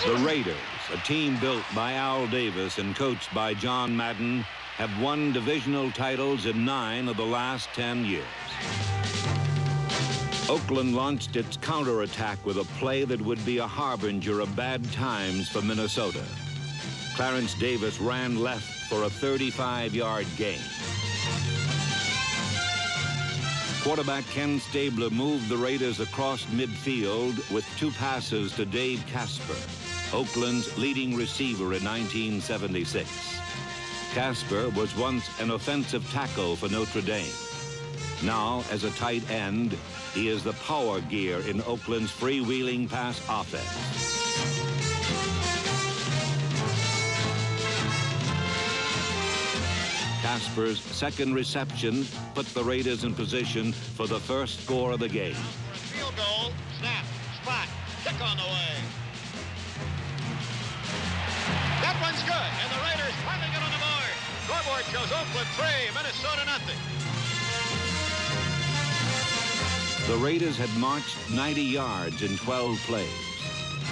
The Raiders, a team built by Al Davis and coached by John Madden, have won divisional titles in 9 of the last 10 years. Oakland launched its counterattack with a play that would be a harbinger of bad times for Minnesota. Clarence Davis ran left for a 35-yard gain. Quarterback Ken Stabler moved the Raiders across midfield with 2 passes to Dave Casper, Oakland's leading receiver in 1976. Casper was once an offensive tackle for Notre Dame. Now, as a tight end, he is the power gear in Oakland's freewheeling pass offense. Casper's second reception put the Raiders in position for the first score of the game. Field goal, snap, spot, kick on the way. That one's good, and the Raiders finally get on the board. Scoreboard shows Oakland 3, Minnesota nothing. The Raiders had marched 90 yards in 12 plays.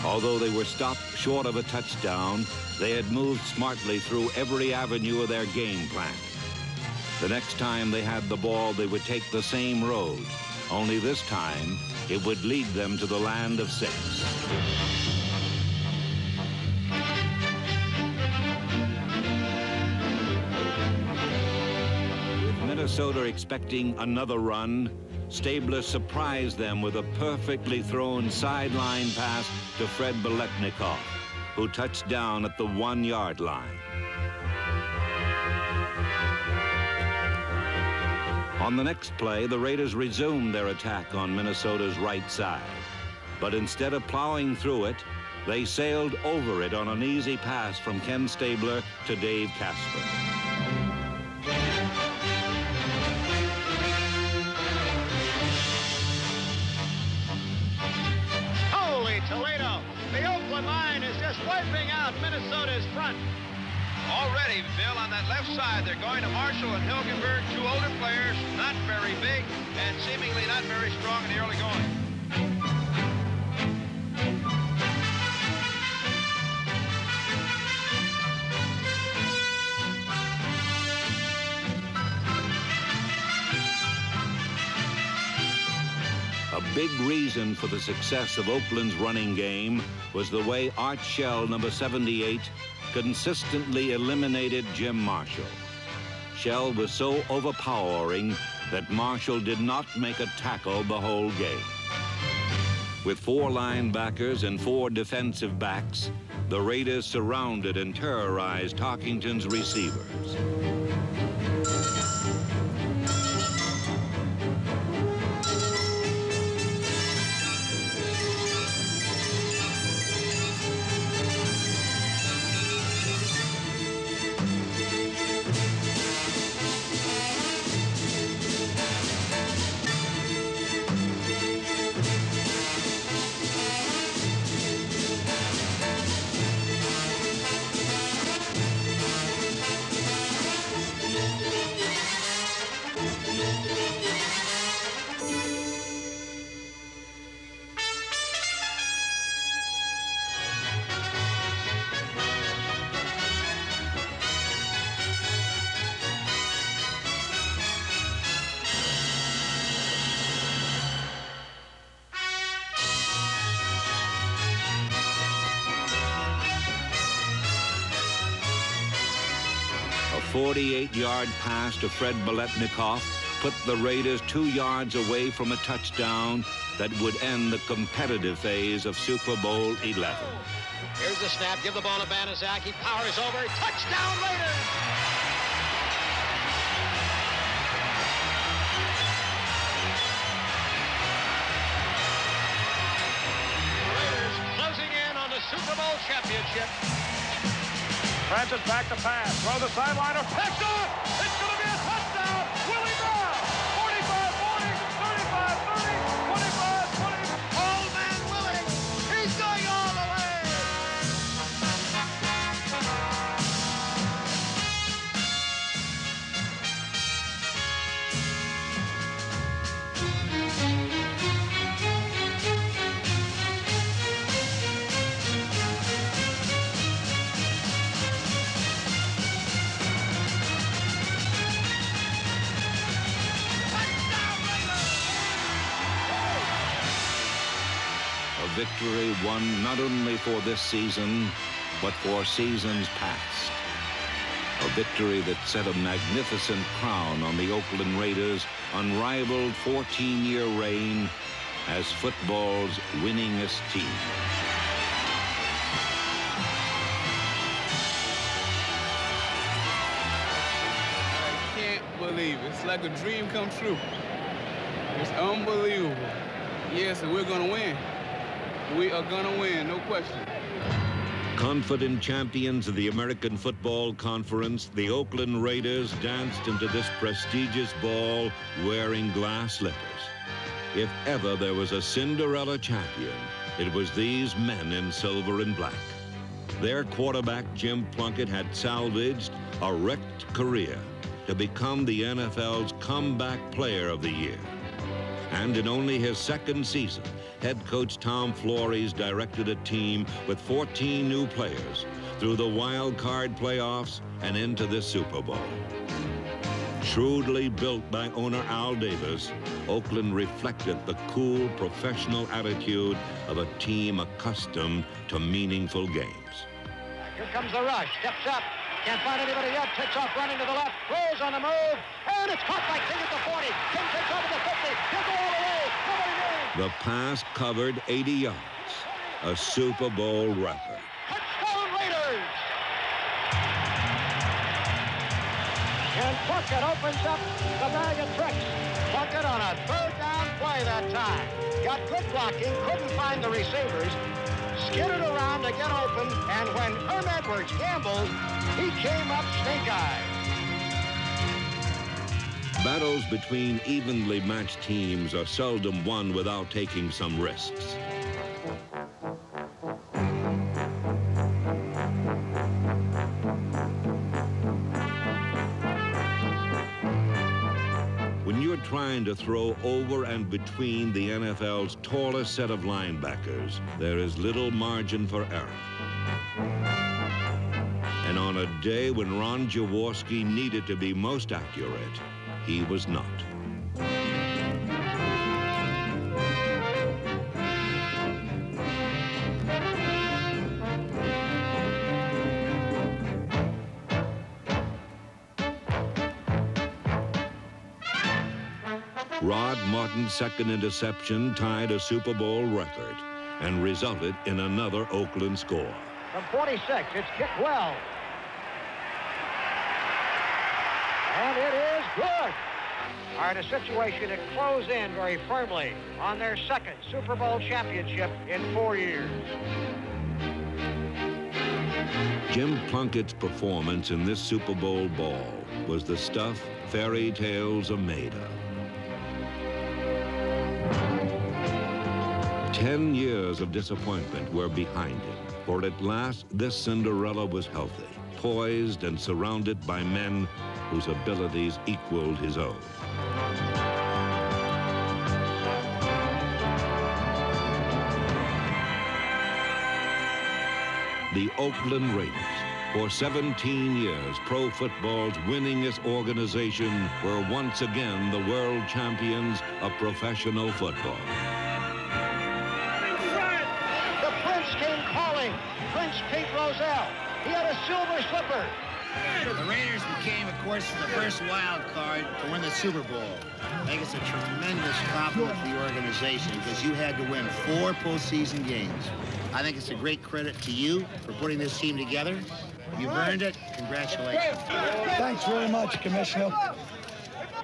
Although they were stopped short of a touchdown, they had moved smartly through every avenue of their game plan. The next time they had the ball, they would take the same road. Only this time, it would lead them to the land of 6. With Minnesota expecting another run, Stabler surprised them with a perfectly thrown sideline pass to Fred Biletnikoff, who touched down at the 1-yard line. On the next play, the Raiders resumed their attack on Minnesota's right side. But instead of plowing through it, they sailed over it on an easy pass from Ken Stabler to Dave Casper. Toledo. The Oakland line is just wiping out Minnesota's front. Already, Bill, on that left side, they're going to Marshall and Hilgenberg, 2 older players, not very big and seemingly not very strong in the early going. A big reason for the success of Oakland's running game was the way Art Shell, number 78, consistently eliminated Jim Marshall. Shell was so overpowering that Marshall did not make a tackle the whole game. With 4 linebackers and 4 defensive backs, the Raiders surrounded and terrorized Tarkington's receivers. A 48-yard pass to Fred Biletnikoff put the Raiders 2 yards away from a touchdown that would end the competitive phase of Super Bowl 11. Here's the snap. Give the ball to Banaszak. He powers over. Touchdown, Raiders! Raiders closing in on the Super Bowl championship. Francis back to pass. Throw the sideliner. Picked off! It's going to be a touchdown! Willie Brown! 45-40, 35-30, 25-20. Old man Willie. He's going all the way. victory won not only for this season, but for seasons past. A victory that set a magnificent crown on the Oakland Raiders' unrivaled 14-year reign as football's winningest team. I can't believe it. It's like a dream come true. It's unbelievable. Yes, and we're going to win. We are going to win, no question. Confident champions of the American Football Conference, the Oakland Raiders danced into this prestigious ball wearing glass slippers. If ever there was a Cinderella champion, it was these men in silver and black. Their quarterback, Jim Plunkett, had salvaged a wrecked career to become the NFL's comeback player of the year. And in only his second season, head coach Tom Flores directed a team with 14 new players through the wild card playoffs and into the Super Bowl. Shrewdly built by owner Al Davis, Oakland reflected the cool professional attitude of a team accustomed to meaningful games. Here comes the rush, steps up, can't find anybody yet, takes off running to the left, throws on the move, and it's caught by King at the 40. King takes over the 50, he'll go all the way, nobody names. The pass covered 80 yards, a Super Bowl record. Touchdown Raiders! And Plunkett opens up the bag of tricks. Plunkett on a third down play that time. Got good blocking, couldn't find the receivers, skidded around to get open, and when Herm Edwards gambled, he came up stink-eyed. Battles between evenly matched teams are seldom won without taking some risks. When you're trying to throw over and between the NFL's tallest set of linebackers, there is little margin for error. And on a day when Ron Jaworski needed to be most accurate, he was not. Rod Martin's second interception tied a Super Bowl record and resulted in another Oakland score. From 46, it's kicked well. And it is good. Are in a situation to close in very firmly on their second Super Bowl championship in 4 years. Jim Plunkett's performance in this Super Bowl ball was the stuff fairy tales are made of. 10 years of disappointment were behind him, for at last this Cinderella was healthy, poised and surrounded by men whose abilities equaled his own. The Oakland Raiders, for 17 years pro football's winningest organization, were once again the world champions of professional football. The Prince came calling. Prince Pete Rozelle. He had a silver slipper. The Raiders became, of course, the first wild card to win the Super Bowl. I think it's a tremendous compliment for the organization because you had to win 4 postseason games. I think it's a great credit to you for putting this team together. You've earned it. Congratulations. Thanks very much, Commissioner.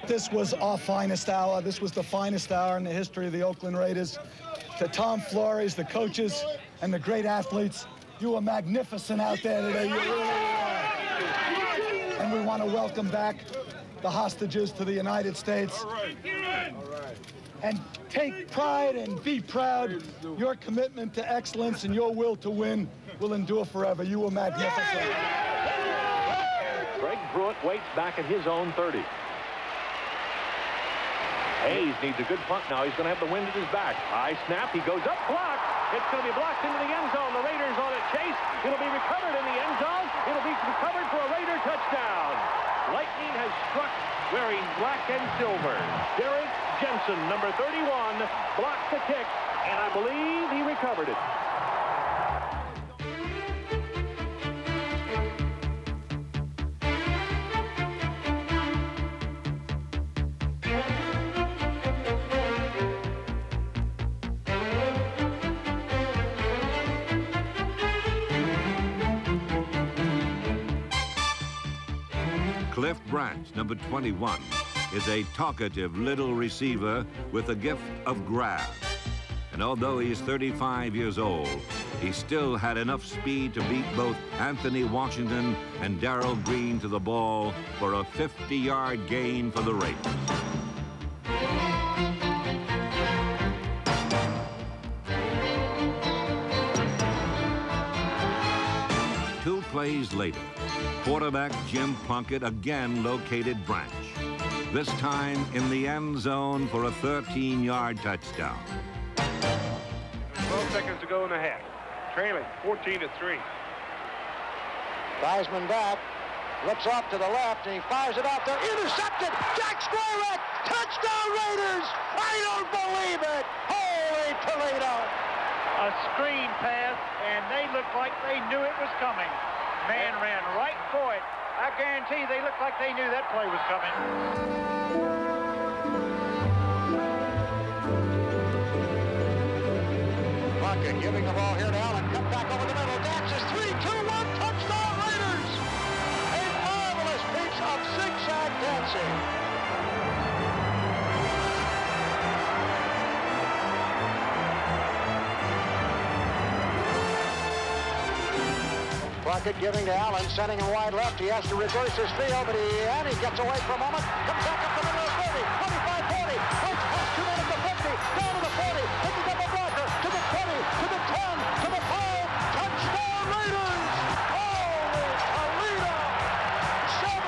This was our finest hour. This was the finest hour in the history of the Oakland Raiders. To Tom Flores, the coaches, and the great athletes, you were magnificent out there today. You really were. And we want to welcome back the hostages to the United States. All right. And take pride and be proud. Your commitment to excellence and your will to win will endure forever. You were magnificent. Greg Pruitt waits back at his own 30. Hayes needs a good punt now. He's going to have the wind at his back. High snap. He goes up, blocked. It's going to be blocked into the end zone. The Raiders on a chase. It'll be recovered in the end zone. It'll be recovered for a Raider touchdown. Lightning has struck wearing black and silver. Derek Jensen, number 31, blocks the kick. and I believe he recovered it. Cliff Branch, number 21, is a talkative little receiver with a gift of grab. And although he's 35 years old, he still had enough speed to beat both Anthony Washington and Darrell Green to the ball for a 50-yard gain for the Raiders. 2 plays later, quarterback Jim Plunkett again located Branch, this time in the end zone for a 13-yard touchdown. 12 seconds to go in the half. Trailing 14-3. Theismann back, looks off to the left, and he fires it out there. Intercepted! Jack Squirrel! Touchdown Raiders! I don't believe it! Holy Toledo! A screen pass, and they looked like they knew it was coming. Man ran right for it. I guarantee they looked like they knew that play was coming. Plunkett giving the ball here to Allen. Cut back over the middle. Dances 3, 2, 1. Touchdown Raiders! A marvelous piece of zigzag dancing. Plunkett giving to Allen, sending him wide left. He has to reverse his field, but he gets away for a moment. Comes back up the middle of the 30, 25, 40. Breaks past 2 men at the 50, down to the 40, picking up a blocker, to the 20, to the 10, to the 5. Touchdown Raiders! Holy Toledo! 7-10.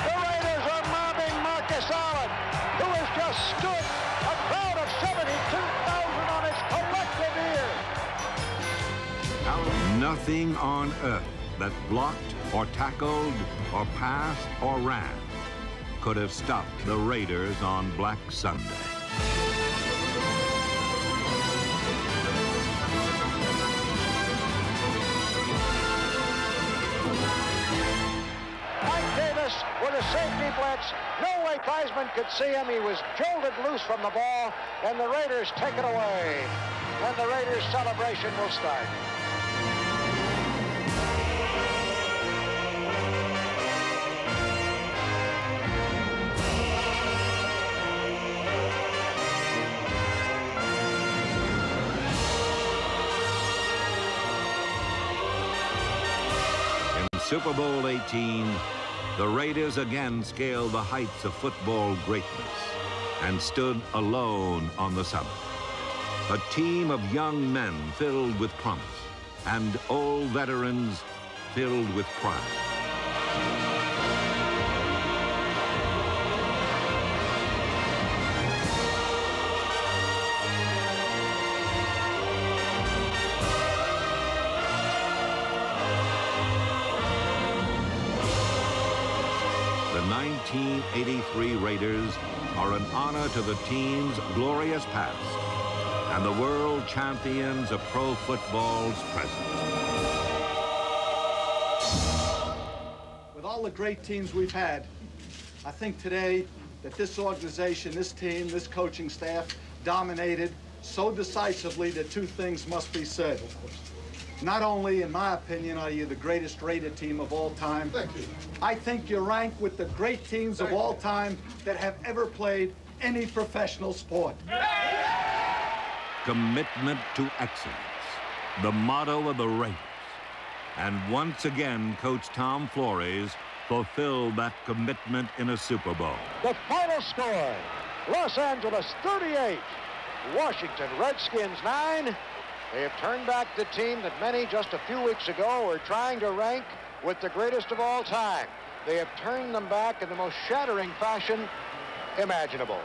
The Raiders are mobbing Marcus Allen, who has just stood a crowd of 72,000 on his collective ear. Nothing on earth that blocked or tackled or passed or ran could have stopped the Raiders on Black Sunday. Mike Davis with a safety blitz. No way Theismann could see him. He was jolted loose from the ball, and the Raiders take it away. And the Raiders celebration will start. Super Bowl 18, the Raiders again scaled the heights of football greatness and stood alone on the summit. A team of young men filled with promise and old veterans filled with pride. The 1983 Raiders are an honor to the team's glorious past and the world champions of pro football's present. With all the great teams we've had, I think today that this organization, this team, this coaching staff dominated so decisively that 2 things must be said. Not only, in my opinion, are you the greatest rated team of all time, thank you. I think you rank with the great teams of all time that have ever played any professional sport. Commitment to excellence, the motto of the Raiders. And once again, Coach Tom Flores fulfilled that commitment in a Super Bowl. The final score, Los Angeles 38, Washington Redskins 9. They have turned back the team that many just a few weeks ago were trying to rank with the greatest of all time. They have turned them back in the most shattering fashion imaginable.